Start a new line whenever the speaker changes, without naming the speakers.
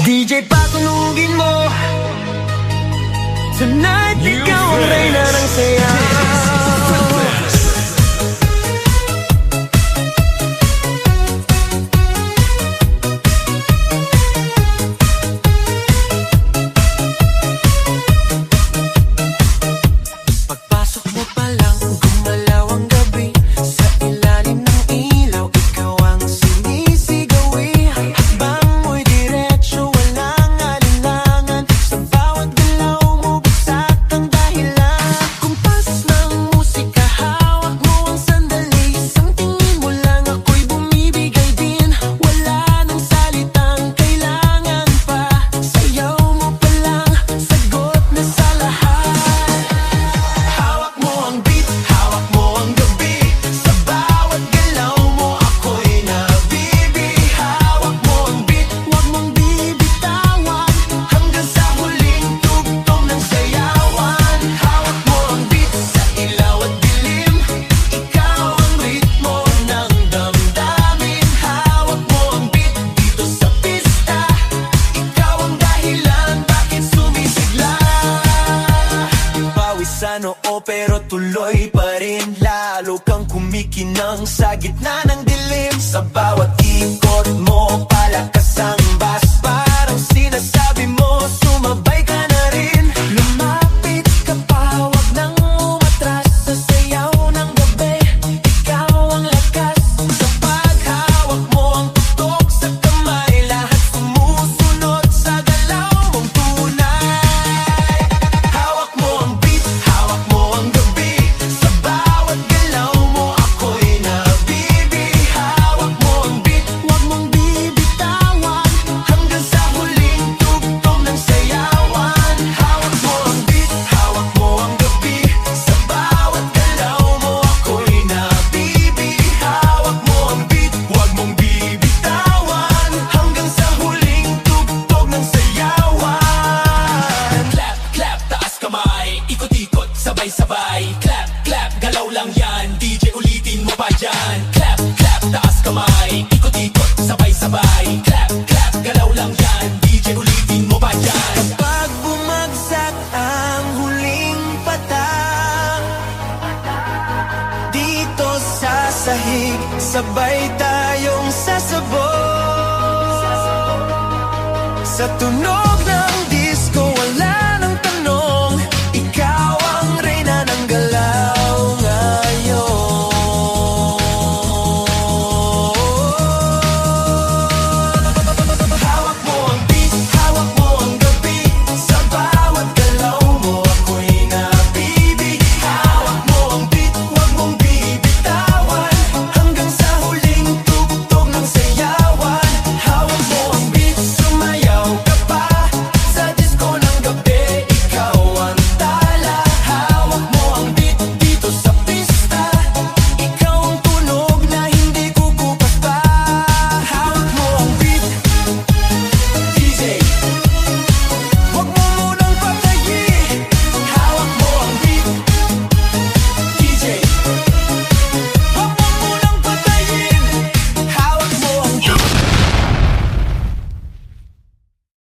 DJ patunugin mo. Tonight, ikaw ang reyna ng sayaw. Pagpasok mo pa lang, gumalaw ang gabi. Sa ilalim ng ilaw, ikaw ang sinisigawi. Hakbang mo'y diretso, walang alinlangan. Sa bawat galaw mo, bagsak ang dahilan. Kumpas ng musika, hawak mo ang sandali. Isang tingin mo lang, ako'y bumibigay din. Wala nang salitang kailangan pa. Sayaw mo pa lang, sagot na sa lahat. Hawak mo ang beat, hawak mo ang gabi. Sa bawat galaw mo, ako'y nabibi. Hawak mo ang beat, huwag mong bibitawan. Hanggang sa huling tugtog ng sayawan. Hawak mo ang beat, sa ilaw at dilim. Ikaw ang ritmo ng damdamin. Hawak mo ang beat, dito sa pista. Ikaw ang dahilan, bakit sumisigla. Pawis sa noo pero tuloy pa rin. Lalo kang kumikinang sa gitna ng dilim. Sa bawat ikot mo, palakas ang bass. Parang sinasabi mo, sumabay ka na rin. Lumapit ka pa, wag nang umatras. Sa sayaw ng gabi, ikaw ang lakas. Sa paghawak mo ang tutok sa kamay, lahat sumusunod sa galaw mong tunay. Hawak mo ang beat, hawak mo ang gabi. Sa bawat galaw mo, ako'y nabibi. Hawak mo ang beat, huwag mong bibitawan. Hanggang sa huling tugtog ng sayawan. Hawak mo ang beat, hawak mo ang gabi. Sa bawat galaw mo, ako'y nabibi. Hawak mo ang beat, huwag mong bibitawan. Hanggang sa huling tugtog ng sayawan.
Clap, clap, taas kamay, ikot-ikot, sabay-sabay. Clap, clap, galaw lang yan, DJ ulitin mo pa dyan. Clap, clap, taas kamay, ikot-ikot, sabay-sabay. Clap, clap, galaw lang yan, DJ ulitin mo pa dyan.
Pag bumagsak ang huling patang, dito sa sahig, sabay tayong sasabog. Sa tunog